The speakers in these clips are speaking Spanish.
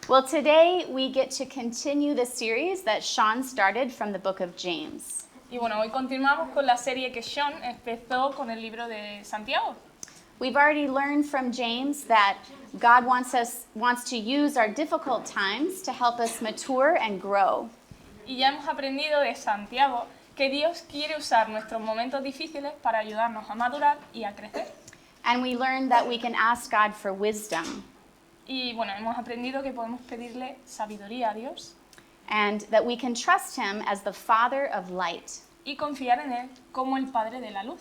Well, today we get to continue the series that Sean started from the book of James. Y bueno, hoy continuamos con la serie que Sean empezó con el libro de Santiago. We've already learned from James that God wants to use our difficult times to help us mature and grow. Y ya hemos aprendido de Santiago que Dios quiere usar nuestros momentos difíciles para ayudarnos a madurar y a crecer. And we learned that we can ask God for wisdom Y bueno, hemos aprendido que podemos pedirle sabiduría a Dios and that we can trust him as the Father of light. y confiar en Él como el Padre de la luz.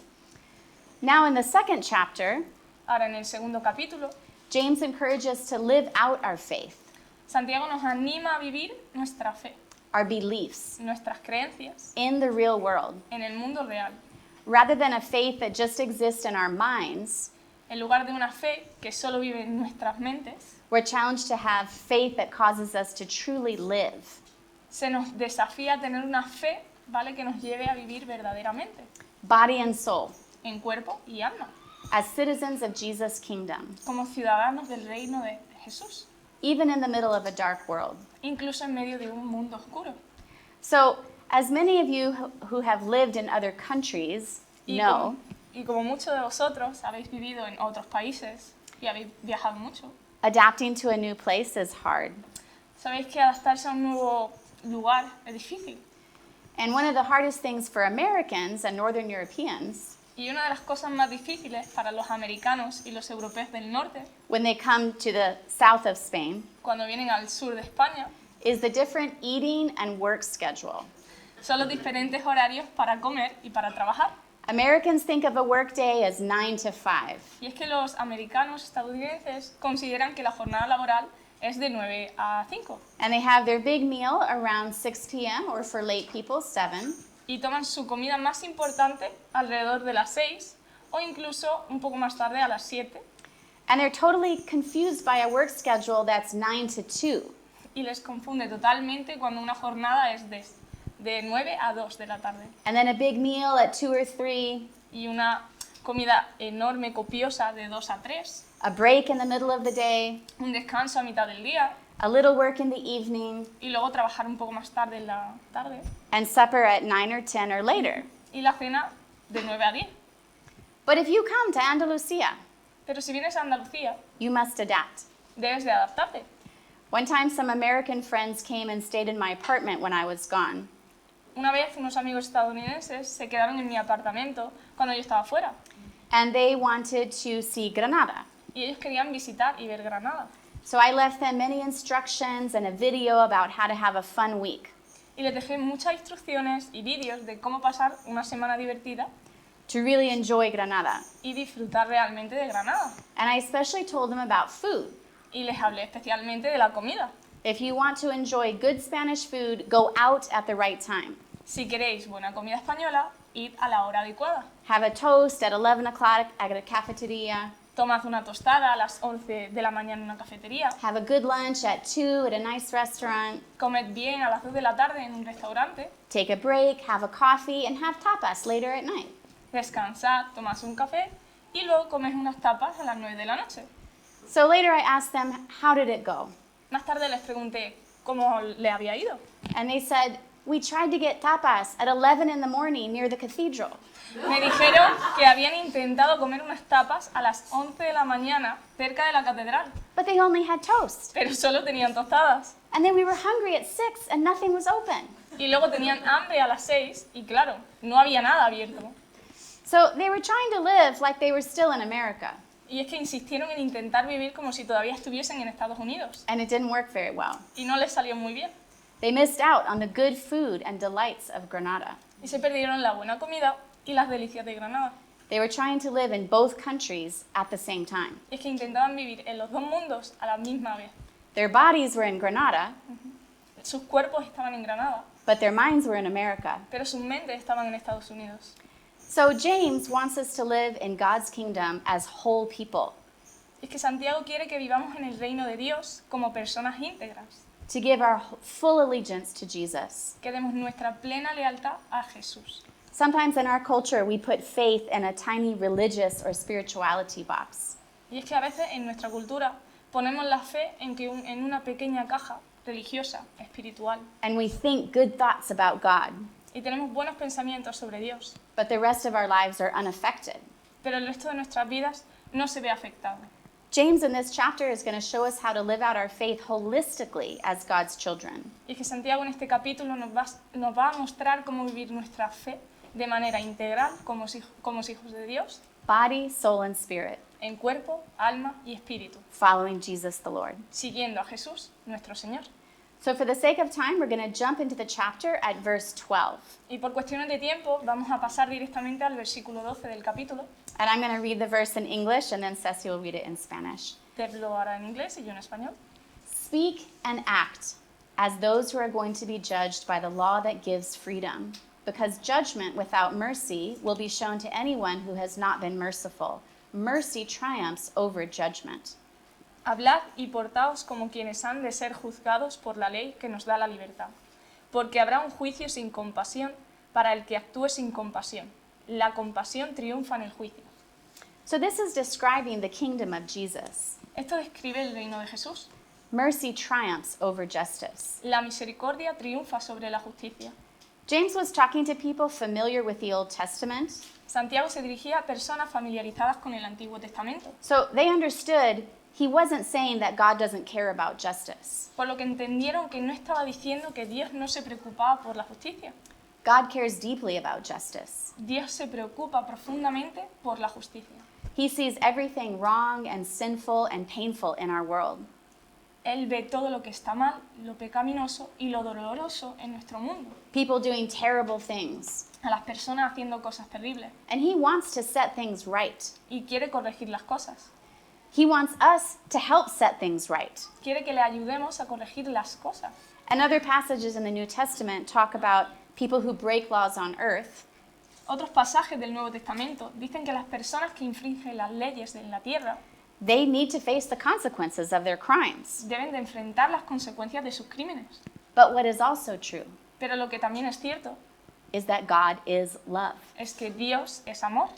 Now in the second chapter, Ahora, en el segundo capítulo, James encourages us to live out our faith, Santiago nos anima a vivir nuestra fe, our beliefs nuestras creencias in the real world. en el mundo real, Rather than a faith that just exists in our minds, en lugar de una fe que solo vive en nuestras mentes. we're challenged to have faith that causes us to truly live. Se nos desafía a tener una fe, ¿vale?, que nos lleve a vivir verdaderamente, Body and soul, en cuerpo y alma, as citizens of Jesus' kingdom, como ciudadanos del reino de Jesús, even in the middle of a dark world. incluso en medio de un mundo oscuro. So, as many of you who have lived in other countries know, Y como muchos de vosotros habéis vivido en otros países y habéis viajado mucho, adapting to a new place is hard. sabéis que adaptarse a un nuevo lugar es difícil. And one of the hardest things for Americans and Northern Europeans, Y una de las cosas más difíciles para los americanos y los europeos del norte, when they come to the south of Spain, cuando vienen al sur de España, is the different eating and work schedule. son los diferentes horarios para comer y para trabajar. Americans think of a workday as 9 to 5. Y es que los americanos estadounidenses consideran que la jornada laboral es de 9 a 5 And they have their big meal around 6 p.m. or for late people, 7. y toman su comida más importante alrededor de las 6 o incluso un poco más tarde a las 7 And they're totally confused by a work schedule that's 9 to 2. y les confunde totalmente cuando una jornada es de 9 a 2 de la tarde And then a big meal at 2 or 3, y una comida enorme, copiosa de 2 a 3, a break in the middle of the day, un descanso a mitad del día a little work in the evening, y luego trabajar un poco más tarde en la tarde and supper at 9 or 10 or later. y la cena de 9 a 10. But if you come to Andalusia, Pero si vienes a Andalucía, you must adapt. debes de adaptarte. One time, some American friends came and stayed in my apartment when I was gone. Una vez unos amigos estadounidenses se quedaron en mi apartamento cuando yo estaba fuera And they wanted to see Granada. y ellos querían visitar y ver Granada. So I left them many instructions and a video about how to have a fun week, Y les dejé muchas instrucciones y vídeos de cómo pasar una semana divertida to really enjoy Granada. y disfrutar realmente de Granada. And I especially told them about food. Y les hablé especialmente de la comida. If you want to enjoy good Spanish food, go out at the right time. Si queréis buena comida española, id a la hora adecuada. Have a toast at 11 o'clock at a cafeteria. Tomad una tostada a las 11 de la mañana en una cafetería. Have a good lunch at 2 at a nice restaurant. Comed bien a las 2 de la tarde en un restaurante. Take a break, have a coffee, and have tapas later at night. Descansad, tomad un café y luego comed unas tapas a las 9 de la noche. So later I asked them, how did it go? Más tarde les pregunté cómo le había ido. And they said, we tried to get tapas at 11 in the morning near the cathedral. Me dijeron que habían intentado comer unas tapas a las 11 de la mañana cerca de la catedral, But they only had toast. pero solo tenían tostadas. And then we were hungry at 6 and nothing was open. Y luego tenían hambre a las 6 y claro, no había nada abierto. So they were trying to live like they were still in America. Y es que insistieron en intentar vivir como si todavía estuviesen en Estados Unidos. And it didn't work very well. Y no les salió muy bien. They missed out on the good food and delights of Granada. Y se perdieron la buena comida y las delicias de Granada. They were trying to live in both countries at the same time. Y es que intentaban vivir en los dos mundos a la misma vez. Their bodies were in Granada, Sus cuerpos estaban en Granada, but their minds were in America. pero sus mentes estaban en Estados Unidos. So James wants us to live in God's kingdom as whole people, Y es que Santiago quiere que vivamos en el reino de Dios como personas íntegras, to give our full allegiance to Jesus. que demos nuestra plena lealtad a Jesús. Sometimes in our culture, we put faith in a tiny religious or spirituality box. Y es que a veces en nuestra cultura ponemos la fe en una pequeña caja religiosa, espiritual, and we think good thoughts about God, y tenemos buenos pensamientos sobre Dios, but the rest of our lives are unaffected. pero el resto de nuestras vidas no se ve afectado. James in this chapter is going to show us how to live out our faith holistically as God's children. Y que Santiago en este capítulo nos va a mostrar cómo vivir nuestra fe de manera integral como hijos de Dios, Body, soul, and spirit, en cuerpo, alma y espíritu, following Jesus the Lord. siguiendo a Jesús, nuestro Señor. So for the sake of time, we're going to jump into the chapter at verse 12. Y por cuestiones de tiempo vamos a pasar directamente al versículo 12 del capítulo. And I'm going to read the verse in English, and then Ceci will read it in Spanish. Te lo hará en inglés y yo en español. Speak and act as those who are going to be judged by the law that gives freedom, because judgment without mercy will be shown to anyone who has not been merciful. Mercy triumphs over judgment. Hablad y portaos como quienes han de ser juzgados por la ley que nos da la libertad, porque habrá un juicio sin compasión para el que actúe sin compasión. La compasión triunfa en el juicio. So this is describing the kingdom of Jesus. Esto describe el reino de Jesús. Mercy triumphs over justice. La misericordia triunfa sobre la justicia. James was talking to people familiar with the Old Testament, Santiago se dirigía a personas familiarizadas con el Antiguo Testamento, so they understood he wasn't saying that God doesn't care about justice. por lo que entendieron que no estaba diciendo que Dios no se preocupaba por la justicia. God cares deeply about justice. Dios se preocupa profundamente por la justicia. He sees everything wrong and sinful and painful in our world. Él ve todo lo que está mal, lo pecaminoso y lo doloroso en nuestro mundo, People doing terrible things. a las personas haciendo cosas terribles, And he wants to set things right. y quiere corregir las cosas. He wants us to help set things right. Quiere que le ayudemos a corregir las cosas. And other passages in the New Testament talk about people who break laws on earth. Otros pasajes del Nuevo Testamento dicen que las personas que infringen las leyes en la tierra They need to face the consequences of their crimes. deben de enfrentar las consecuencias de sus crímenes. But what is also true Pero lo que también es cierto is that God is love. es que Dios es amor.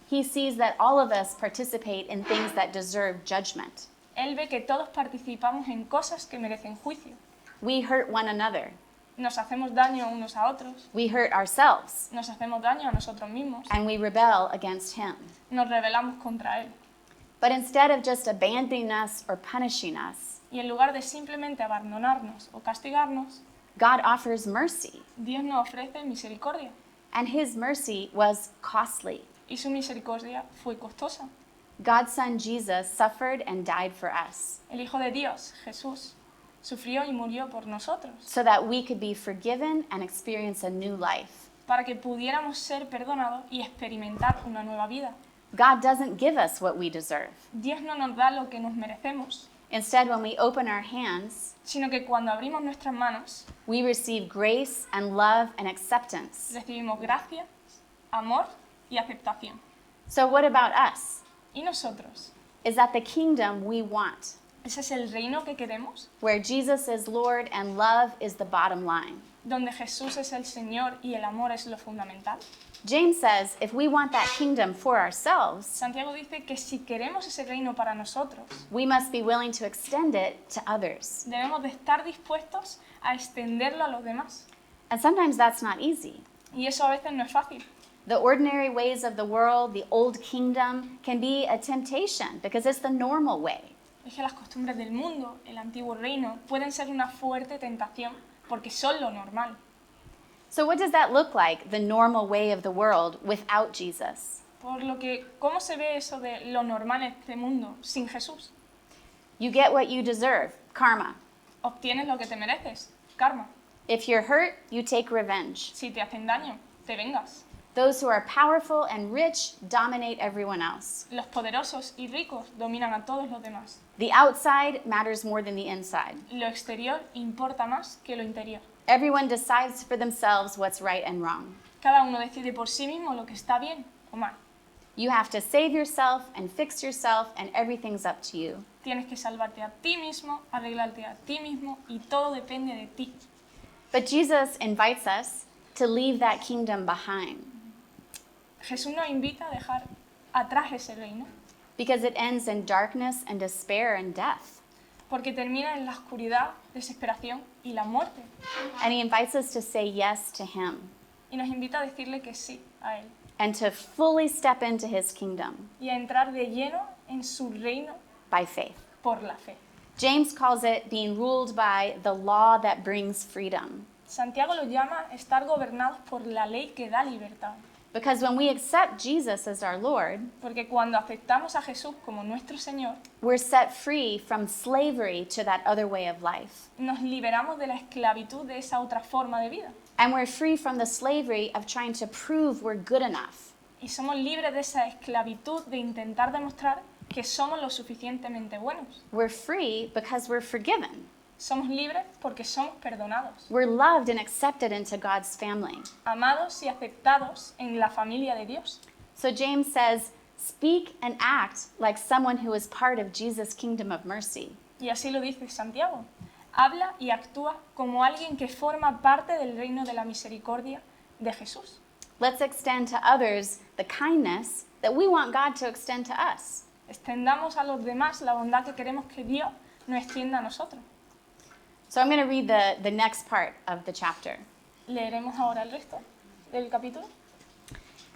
He sees that all of us participate in things that deserve judgment. Él ve que todos participamos en cosas que merecen juicio. We hurt one another. Nos hacemos daño unos a otros, We hurt ourselves. nos hacemos daño a nosotros mismos, And we rebel against Him. nos rebelamos contra Él. But instead of just abandoning us or punishing us, Y en lugar de simplemente abandonarnos o castigarnos, God offers mercy. Dios nos ofrece misericordia. And His mercy was costly. Y su misericordia fue costosa. God's Son Jesus suffered and died for us El Hijo de Dios, Jesús, sufrió y murió por nosotros, so that we could be forgiven and experience a new life. para que pudiéramos ser perdonados y experimentar una nueva vida. God doesn't give us what we deserve. Dios no nos da lo que nos merecemos, Instead, when we open our hands, sino que cuando abrimos nuestras manos, we receive grace and love and acceptance. recibimos gracia, amor y aceptación. So what about us? ¿Y nosotros? Is that the kingdom we want, ¿Ese es el reino que queremos? where Jesus is Lord and love is the bottom line? ¿Donde Jesús es el Señor y el amor es lo fundamental? James says if we want that kingdom for ourselves, Santiago dice que si queremos ese reino para nosotros, we must be willing to extend it to others. debemos de estar dispuestos a extenderlo a los demás. And sometimes that's not easy. Y eso a veces no es fácil. The ordinary ways of the world, the old kingdom, can be a temptation because it's the normal way. Es que las costumbres del mundo, el antiguo reino, pueden ser una fuerte tentación porque son lo normal. So what does that look like, the normal way of the world without Jesus? Por lo que, ¿cómo se ve eso de lo normal en este mundo sin Jesús? You get what you deserve, karma. Obtienes lo que te mereces, karma. If you're hurt, you take revenge. Si te hacen daño, te vengas. Those who are powerful and rich dominate everyone else. Los poderosos y ricos dominan a todos los demás. The outside matters more than the inside. Lo exterior importa más que lo interior. Everyone decides for themselves what's right and wrong. Cada uno decide por sí mismo lo que está bien o mal. You have to save yourself and fix yourself, and everything's up to you. Tienes que salvarte a ti mismo, arreglarte a ti mismo y todo depende de ti. But Jesus invites us to leave that kingdom behind Jesús nos invita a dejar atrás ese reino because it ends in darkness and despair and death. porque termina en la oscuridad, desesperación y la muerte. And he invites us to say yes to him Y nos invita a decirle que sí a Él and to fully step into his kingdom y a entrar de lleno en su reino by faith. por la fe. James calls it being ruled by the law that brings freedom. Santiago lo llama estar gobernados por la ley que da libertad. Because when we accept Jesus as our Lord, Porque cuando aceptamos a Jesús como nuestro Señor, we're set free from slavery to that other way of life. nos liberamos de la esclavitud de esa otra forma de vida. And we're free from the slavery of trying to prove we're good enough. Y somos libres de esa esclavitud de intentar demostrar que somos lo suficientemente buenos. We're free because we're forgiven. Somos libres porque somos perdonados, We're loved and accepted into God's family. amados y aceptados en la familia de Dios. So James says, speak and act like someone who is part of Jesus' kingdom of mercy. Y así lo dice Santiago. Habla y actúa como alguien que forma parte del reino de la misericordia de Jesús. Let's extend to others the kindness that we want God to extend to us. Extendamos a los demás la bondad que queremos que Dios nos extienda a nosotros. So I'm going to read the next part of the chapter. Leeremos ahora el resto del capítulo.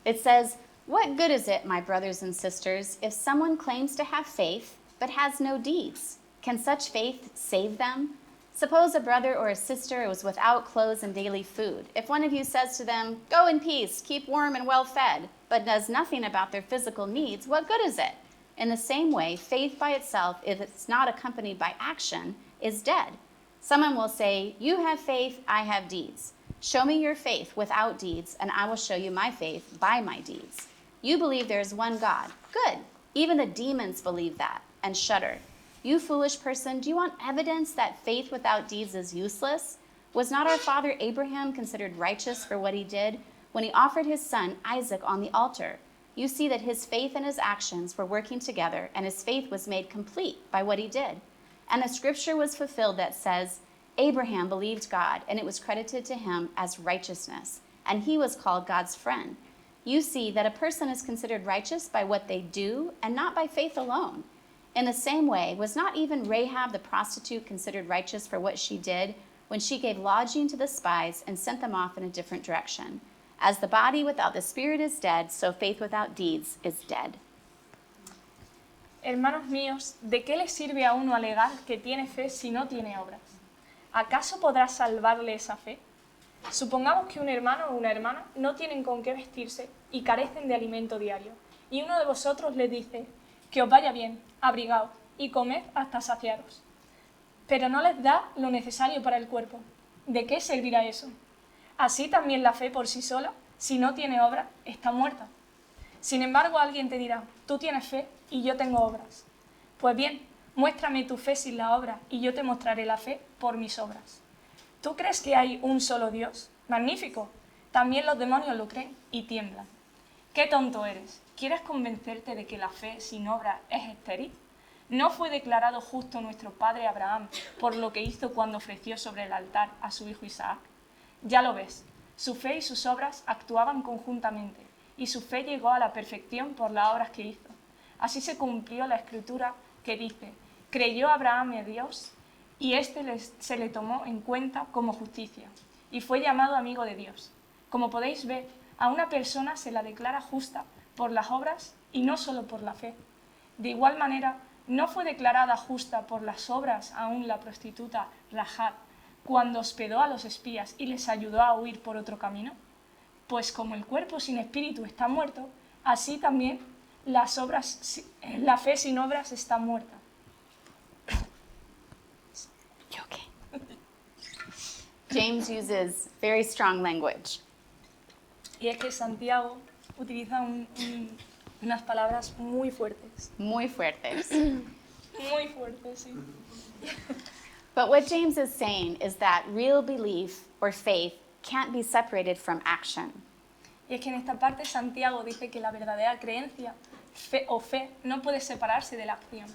It says, "What good is it, my brothers and sisters, if someone claims to have faith but has no deeds? Can such faith save them? Suppose a brother or a sister was without clothes and daily food. If one of you says to them, 'Go in peace, keep warm and well fed,' but does nothing about their physical needs, what good is it? In the same way, faith by itself, if it's not accompanied by action, is dead. Someone will say, 'You have faith, I have deeds. Show me your faith without deeds, and I will show you my faith by my deeds. You believe there is one God. Good. Even the demons believe that and shudder. You foolish person, do you want evidence that faith without deeds is useless? Was not our father Abraham considered righteous for what he did when he offered his son Isaac on the altar? You see that his faith and his actions were working together, and his faith was made complete by what he did. And the scripture was fulfilled that says, Abraham believed God, and it was credited to him as righteousness, and he was called God's friend. You see that a person is considered righteous by what they do, and not by faith alone. In the same way, was not even Rahab the prostitute considered righteous for what she did when she gave lodging to the spies and sent them off in a different direction? As the body without the spirit is dead, so faith without deeds is dead." Hermanos míos, ¿de qué le sirve a uno alegar que tiene fe si no tiene obras? ¿Acaso podrá salvarle esa fe? Supongamos que un hermano o una hermana no tienen con qué vestirse y carecen de alimento diario, y uno de vosotros les dice, que os vaya bien, abrigaos y comed hasta saciaros, pero no les da lo necesario para el cuerpo. ¿De qué servirá eso? Así también la fe por sí sola, si no tiene obra, está muerta. Sin embargo, alguien te dirá, tú tienes fe y yo tengo obras. Pues bien, muéstrame tu fe sin la obra y yo te mostraré la fe por mis obras. ¿Tú crees que hay un solo Dios? Magnífico. También los demonios lo creen y tiemblan. ¡Qué tonto eres! ¿Quieres convencerte de que la fe sin obra es estéril? ¿No fue declarado justo nuestro padre Abraham por lo que hizo cuando ofreció sobre el altar a su hijo Isaac? Ya lo ves, su fe y sus obras actuaban conjuntamente, y su fe llegó a la perfección por las obras que hizo. Así se cumplió la escritura que dice, creyó Abraham a Dios, y se le tomó en cuenta como justicia, y fue llamado amigo de Dios. Como podéis ver, a una persona se la declara justa por las obras y no solo por la fe. De igual manera, ¿no fue declarada justa por las obras aún la prostituta Rahab cuando hospedó a los espías y les ayudó a huir por otro camino? Pues como el cuerpo sin espíritu está muerto, así también la fe sin obras está muerta. You okay? James uses very strong language. Y es que Santiago utiliza unas palabras muy fuertes. Muy fuertes. Muy fuertes, sí. But what James is saying is that real belief or faith can't be separated from action. Y es que en esta parte Santiago dice que la verdadera creencia o fe no puede separarse de la acción,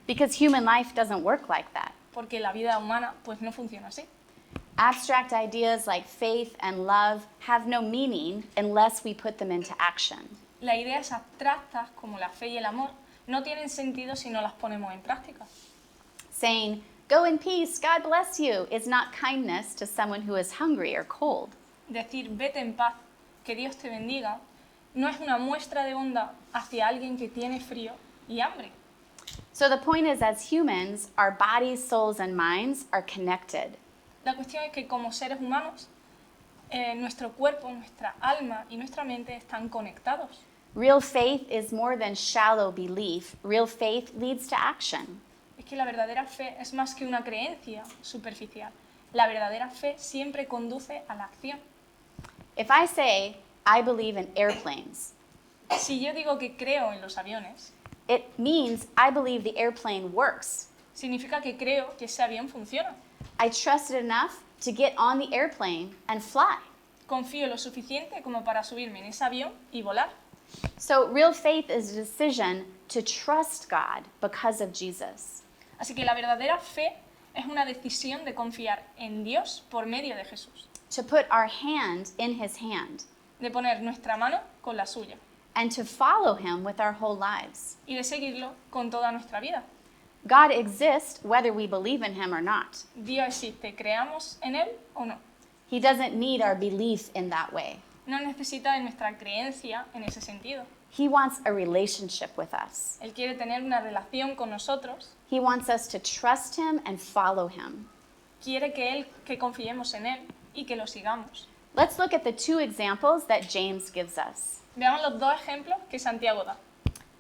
Because human life doesn't work like that. porque la vida humana pues no funciona así. Abstract ideas like faith and love have no meaning unless we put them into action. Las ideas abstractas como la fe y el amor no tienen sentido si no las ponemos en práctica. Saying, "Go in peace, God bless you," is not kindness to someone who is hungry or cold. Decir vete en paz, que Dios te bendiga, no es una muestra de bondad hacia alguien que tiene frío y hambre. So the point is, as humans, our bodies, souls, and minds are connected. La cuestión es que como seres humanos, nuestro cuerpo, nuestra alma y nuestra mente están conectados. Real faith is more than shallow belief. Real faith leads to action. Es que la verdadera fe es más que una creencia superficial. La verdadera fe siempre conduce a la acción. If I say, I believe in airplanes, Si yo digo que creo en los aviones, it means I believe the airplane works. significa que creo que ese avión funciona. I trust it enough to get on the airplane and fly. Confío lo suficiente como para subirme en ese avión y volar. So real faith is a decision to trust God because of Jesus. Así que la verdadera fe es una decisión de confiar en Dios por medio de Jesús, To put our hand in his hand de poner nuestra mano con la suya and to follow him with our whole lives. y de seguirlo con toda nuestra vida. God exists whether we believe in him or not. Dios existe, creamos en Él o no. He doesn't need our belief in that way. No necesita de nuestra creencia en ese sentido. He wants a relationship with us. Él quiere tener una relación con nosotros, He wants us to trust him and follow him. quiere que confiemos en Él y que lo sigamos. Let's look at the two examples that James gives us. Veamos los dos ejemplos que Santiago da.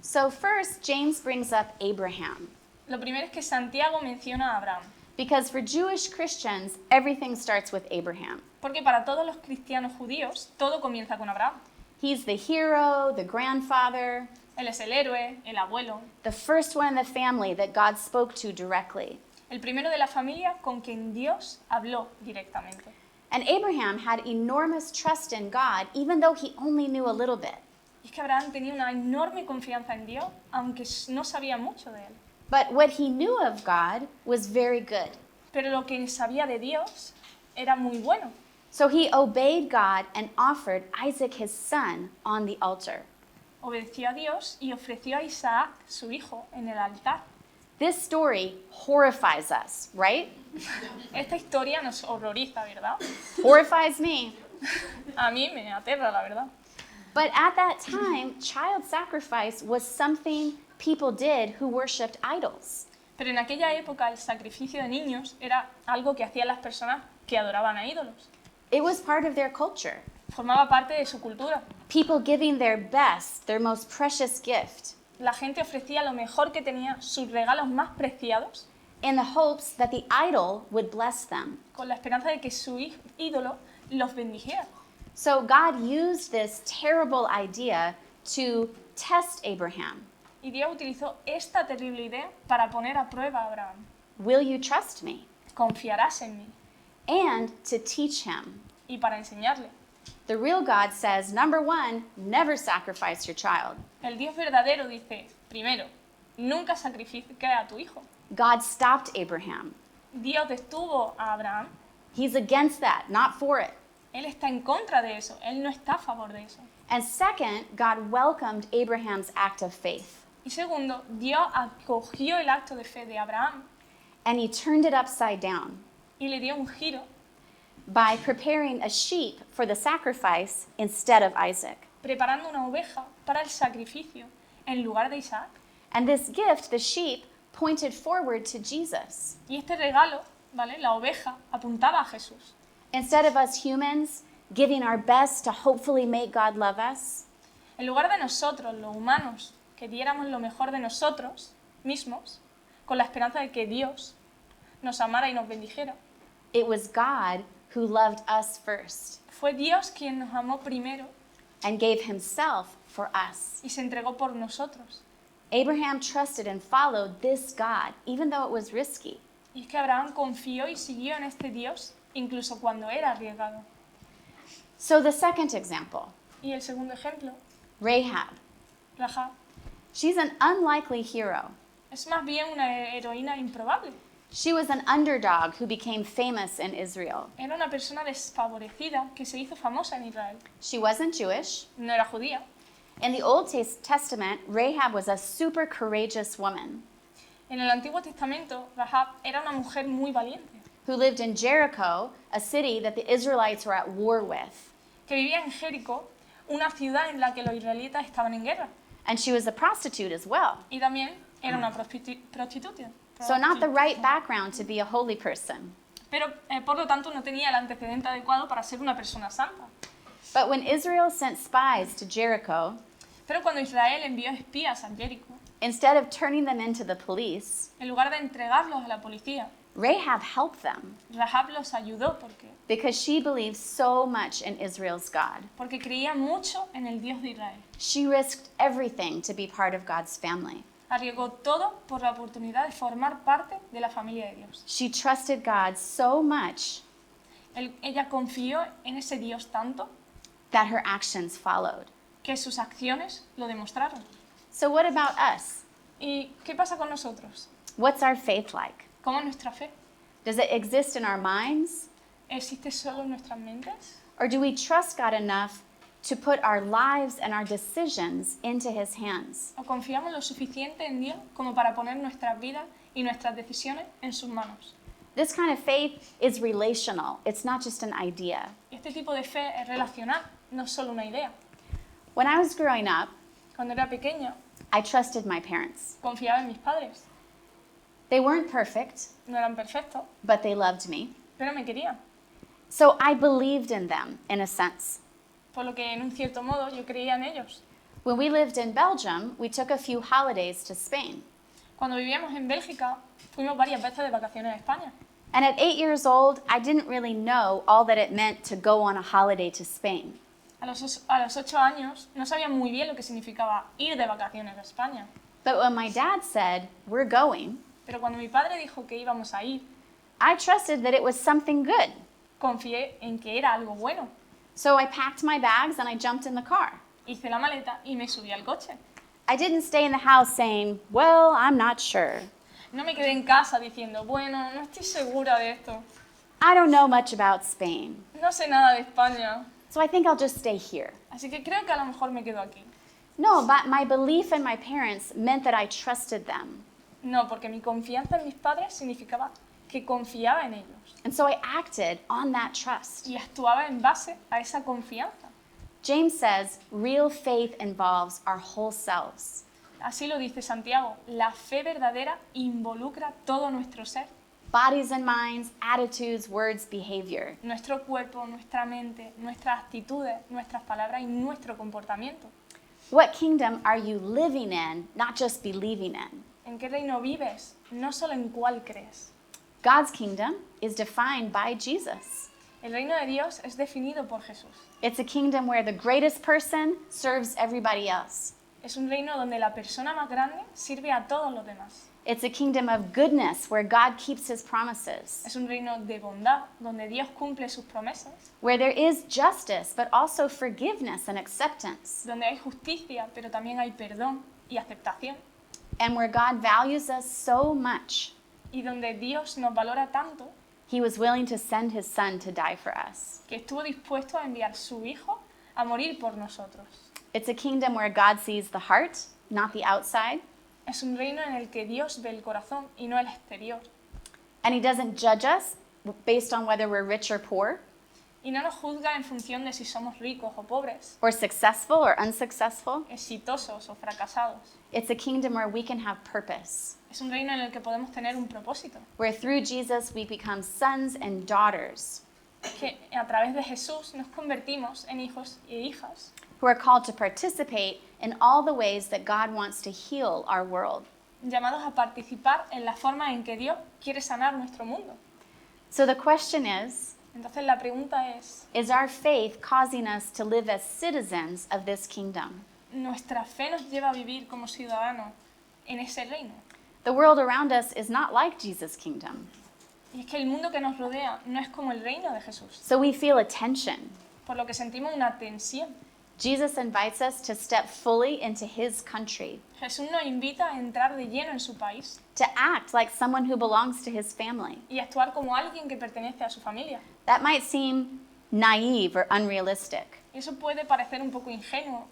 So first, James brings up Abraham. Lo primero es que Santiago menciona a Abraham, Because for Jewish Christians, everything starts with Abraham. porque para todos los cristianos judíos todo comienza con Abraham. He's the hero, the grandfather, Él es el héroe, el abuelo, the first one in the family that God spoke to directly. el primero de la familia con quien Dios habló directamente. And Abraham had enormous trust in God, even though he only knew a little bit. Y es que Abraham tenía una enorme confianza en Dios, aunque no sabía mucho de él. But what he knew of God was very good. Pero lo que sabía de Dios era muy bueno. So he obeyed God and offered Isaac his son on the altar. Obedeció a Dios y ofreció a Isaac, su hijo, en el altar. This story horrifies us, right? Esta historia nos horroriza, ¿verdad? Horrifies me. A mí me aterra, la verdad. But at that time, child sacrifice was something people did who worshipped idols. Pero en aquella época el sacrificio de niños era algo que hacían las personas que adoraban a ídolos. It was part of their culture. Formaba parte de su cultura. People giving their best, their most precious gift, La gente ofrecía lo mejor que tenía, sus regalos más preciados, in the hopes that the idol would bless them. con la esperanza de que su ídolo los bendijera. So God used this terrible idea to test Abraham. Y Dios utilizó esta terrible idea para poner a prueba a Abraham. Will you trust me? Confiarás en mí. And to teach him. Y para enseñarle. The real God says, number one, never sacrifice your child. El Dios verdadero dice, primero, nunca sacrifiques a tu hijo. God stopped Abraham. Dios detuvo a Abraham. He's against that, not for it. Él está en contra de eso. Él no está a favor de eso. And second, God welcomed Abraham's act of faith. Y segundo, Dios acogió el acto de fe de Abraham And he turned it upside down y le dio un giro by preparing a sheep for the sacrifice instead of Isaac. preparando una oveja para el sacrificio en lugar de Isaac. And this gift, the sheep, pointed forward to Jesus. Y este regalo, ¿vale? La oveja apuntaba a Jesús. Instead of us humans giving our best to hopefully make God love us, En lugar de nosotros, los humanos, que diéramos lo mejor de nosotros mismos, con la esperanza de que Dios nos amara y nos bendijera, it was God who loved us first fue Dios quien nos amó primero and gave himself for us. y se entregó por nosotros. Abraham trusted and followed this God, even though it was risky. Y es que Abraham confió y siguió en este Dios, incluso cuando era arriesgado. So the second example, Y el segundo ejemplo, Rahab. Rahab, She's an unlikely hero. es más bien una heroína improbable. She was an underdog who became famous in Israel. Era una persona desfavorecida que se hizo famosa en Israel. She wasn't Jewish. No era judía. In the Old Testament, Rahab was a super courageous woman. En el Antiguo Testamento, Rahab era una mujer muy valiente, who lived in Jericho, a city that the Israelites were at war with. que vivía en Jericó, una ciudad en la que los israelitas estaban en guerra. And she was a prostitute as well. Y también era una prostituta. So, not the right background to be a holy person. Pero, por lo tanto, no tenía el antecedente adecuado para ser una persona santa. But when Israel sent spies to Jericho, Pero cuando Israel envió espías a Jericó, instead of turning them into the police, en lugar de entregarlos a la policía, Rahab helped them Rahab los ayudó because she believed so much in Israel's God. porque creía mucho en el Dios de Israel. She risked everything to be part of God's family. Arriesgó todo por la oportunidad de formar parte de la familia de Dios. She trusted God so much Ella confió en ese Dios tanto that her actions followed. que sus acciones lo demostraron. So, what about us? ¿Y qué pasa con nosotros? What's our faith like? ¿Cómo es nuestra fe? Does it exist in our minds? ¿Existe solo en nuestras mentes? Or do we trust God enough to put our lives and our decisions into His hands? ¿O confiamos lo suficiente en Dios como para poner nuestras vidas y nuestras decisiones en sus manos? This kind of faith is relational. It's not just an idea. Este tipo de fe es relacional, no es solo una idea. When I was growing up, Cuando era pequeña, I trusted my parents. confiaba en mis padres. They weren't perfect, No eran perfectos, but they loved me. pero me querían. So I believed in them, in a sense. Por lo que, en un cierto modo, yo creía en ellos. When we lived in Belgium, we took a few holidays to Spain. Cuando vivíamos en Bélgica, fuimos varias veces de vacaciones a España. And at 8 years old, I didn't really know all that it meant to go on a holiday to Spain. A los 8 años no sabía muy bien lo que significaba ir de vacaciones a España. But when my dad said, "We're going," Pero cuando mi padre dijo que íbamos a ir, I trusted that it was something good. confié en que era algo bueno. So I packed my bags and I jumped in the car. Hice la maleta y me subí al coche. I didn't stay in the house saying, "Well, I'm not sure. No me quedé en casa diciendo, bueno, no estoy segura de esto. I don't know much about Spain. No sé nada de España. So I think I'll just stay here." Así que creo que a lo mejor me quedo aquí. No, but my belief in my parents meant that I trusted them. No, porque mi confianza en mis padres significaba que confiaba en ellos. And so I acted on that trust. Y actuaba en base a esa confianza. James says, real faith involves our whole selves. Así lo dice Santiago, la fe verdadera involucra todo nuestro ser, Bodies and minds, attitudes, words, behavior. nuestro cuerpo, nuestra mente, nuestras actitudes, nuestras palabras y nuestro comportamiento. What kingdom are you living in, not just believing in? ¿En qué reino vives? No solo en cuál crees. God's kingdom is defined by Jesus. El reino de Dios es definido por Jesús. It's a kingdom where the greatest person serves everybody else. Es un reino donde la persona más grande sirve a todos los demás. It's a kingdom of goodness where God keeps His promises, Es un reino de bondad donde Dios cumple sus promesas, where there is justice but also forgiveness and acceptance, donde hay justicia, pero también hay perdón y aceptación, and where God values us so much, y donde Dios nos valora tanto He was willing to send His Son to die for us. que estuvo dispuesto a enviar su Hijo a morir por nosotros. It's a kingdom where God sees the heart, not the outside, Es un reino en el que Dios ve el corazón y no el exterior. and He doesn't judge us based on whether we're rich or poor, Y no nos juzga en función de si somos ricos o pobres, or successful or unsuccessful. exitosos o fracasados. It's a kingdom where we can have purpose, Es un reino en el que podemos tener un propósito, where through Jesus we become sons and daughters que a través de Jesús nos convertimos en hijos e hijas, who are called to participate in all the ways that God wants to heal our world. llamados a participar en la forma en que Dios quiere sanar nuestro mundo. So the question is Entonces la pregunta es, our faith causing us to live as citizens of this kingdom? ¿nuestra fe nos lleva a vivir como ciudadanos en ese reino? The world around us is not like Jesus' kingdom. Y es que el mundo que nos rodea no es como el reino de Jesús, So we feel a tension. por lo que sentimos una tensión. Jesus invites us to step fully into His country, Jesús nos invita a entrar de lleno en su país to act like someone who belongs to His family. y actuar como alguien que pertenece a su familia. That might seem naive or unrealistic, Eso puede parecer un poco ingenuo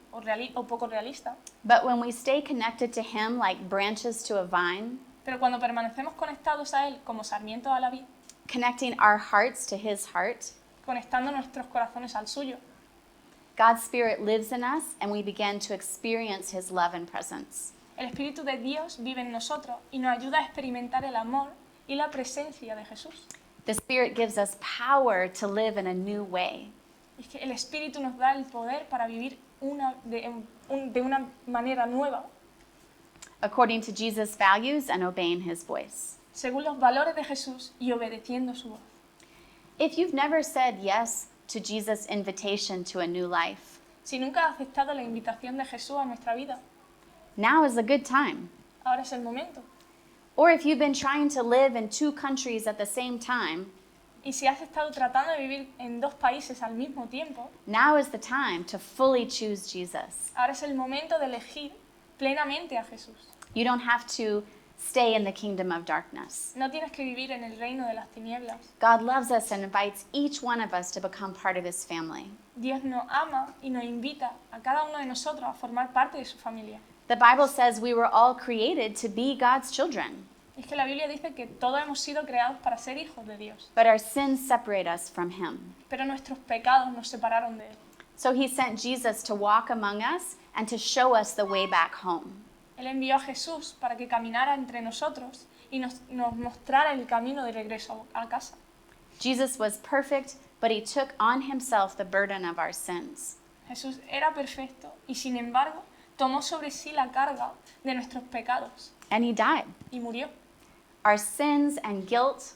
o poco realista, but when we stay connected to Him like branches to a vine, Pero cuando permanecemos conectados a Él como sarmientos a la vid, connecting our hearts to His heart, conectando nuestros corazones al suyo, God's Spirit lives in us and we begin to experience His love and presence. el Espíritu de Dios vive en nosotros y nos ayuda a experimentar el amor y la presencia de Jesús. The Spirit gives us power to live in a new way. Y es que el Espíritu nos da el poder para vivir de una manera nueva, according to Jesus' values and obeying His voice. según los valores de Jesús y obedeciendo su voz. If you've never said yes to Jesus' invitation to a new life, Si nunca has aceptado la invitación de Jesús a nuestra vida, now is a good time. ahora es el momento. Or if you've been trying to live in 2 countries at the same time, Y si has estado tratando de vivir en 2 países al mismo tiempo, now is the time to fully choose Jesus. ahora es el momento de elegir plenamente a Jesús. You don't have to stay in the kingdom of darkness. No tienes que vivir en el reino de las tinieblas. God loves us and invites each one of us to become part of His family. Dios nos ama y nos invita a cada uno de nosotros a formar parte de su familia. The Bible says we were all created to be God's children, Y es que la Biblia dice que todos hemos sido creados para ser hijos de Dios, but our sins separate us from Him. pero nuestros pecados nos separaron de Él. So He sent Jesus to walk among us and to show us the way back home. Él envió a Jesús para que caminara entre nosotros y nos mostrara el camino de regreso a casa. Jesus was perfect, but He took on Himself the burden of our sins. Jesús era perfecto y sin embargo tomó sobre sí la carga de nuestros pecados And He died. y murió. Our sins and guilt,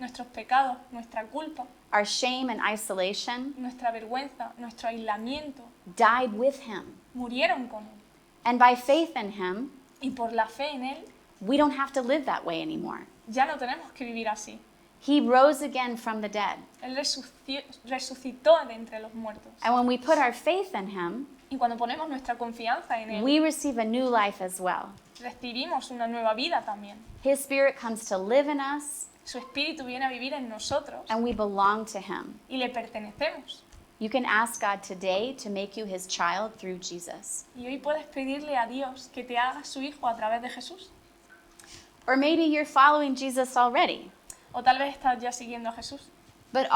Nuestros pecados, nuestra culpa, our shame and isolation nuestra vergüenza, nuestro aislamiento, died with Him. murieron con Él. And by faith in Him, Y por la fe en Él, we don't have to live that way anymore. ya no tenemos que vivir así. He rose again from the dead. Él resucitó de entre los muertos. And when we put our faith in Him, Y cuando ponemos nuestra confianza en Él, we receive a new life as well. recibimos una nueva vida también. His Spirit comes to live in us, Su Espíritu viene a vivir en nosotros and we belong to Him. y le pertenecemos. You can ask God today to make you His child through Jesus. Y hoy puedes pedirle a Dios que te haga su hijo a través de Jesús. Or maybe you're following Jesus already, O tal vez estás ya siguiendo a Jesús. but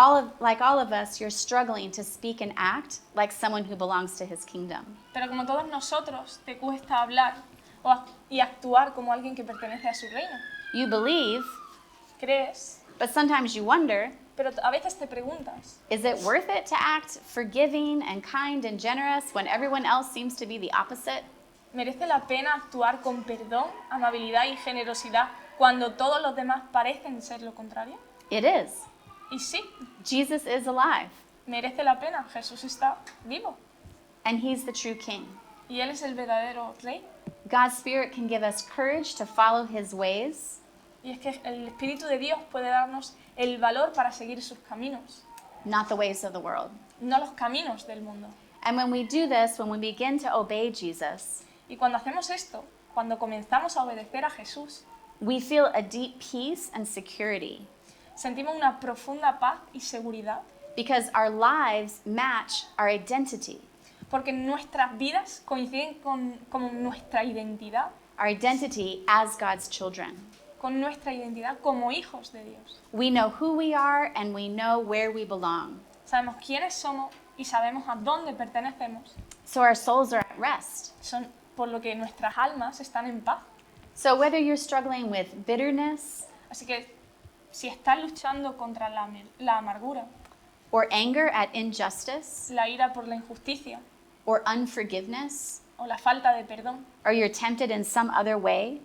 like all of us, you're struggling to speak and act like someone who belongs to His kingdom. Pero como todos nosotros, te cuesta hablar y actuar como alguien que pertenece a su reino. You believe, Crees, but sometimes you wonder, pero a veces te preguntas, is it worth it to act forgiving and kind and generous when everyone else seems to be the opposite? ¿merece la pena actuar con perdón, amabilidad y generosidad cuando todos los demás parecen ser lo contrario? It is. Y sí, Jesus is alive, merece la pena. Jesús está vivo and He's the true King. y Él es el verdadero Rey. God's Spirit can give us courage to follow His ways, Y es que el Espíritu de Dios puede darnos el valor para seguir sus caminos, not the ways of the world. no los caminos del mundo. And when we do this, when we begin to obey Jesus, Y cuando hacemos esto, cuando comenzamos a obedecer a Jesús, we feel a deep peace and security sentimos una profunda paz y seguridad, because our lives match our identity. porque nuestras vidas coinciden con nuestra identidad, Our identity as God's children. con nuestra identidad como hijos de Dios. We know who we are and we know where we belong. Sabemos quiénes somos y sabemos a dónde pertenecemos, So our souls are at rest. por lo que nuestras almas están en paz. So whether you're struggling with bitterness Así que si estás luchando contra la amargura, or anger at injustice la ira por la injusticia or unforgiveness, o la falta de perdón, or you're tempted in some other way,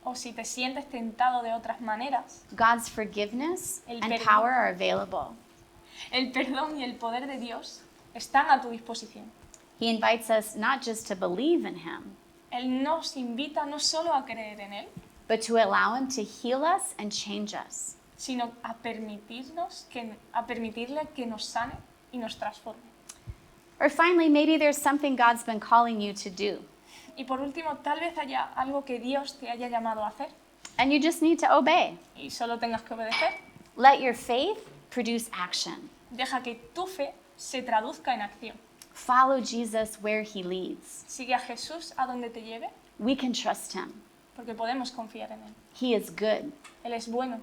o si te sientes tentado de otras maneras, God's forgiveness El and perdón. power are available. el perdón y el poder de Dios están a tu disposición. He invites us not just to believe in Him, Él nos invita no solo a creer en Él, but to allow Him to heal us and change us. sino a permitirle que nos sane y nos transforme. Or finally, maybe there's something God's been calling you to do, Y por último, tal vez haya algo que Dios te haya llamado a hacer and you just need to obey. y solo tengas que obedecer. Let your faith produce action. Deja que tu fe se traduzca en acción. Follow Jesus where He leads. Sigue a Jesús a donde te lleve. We can trust Him. porque podemos confiar en Él. He is good. Él es bueno,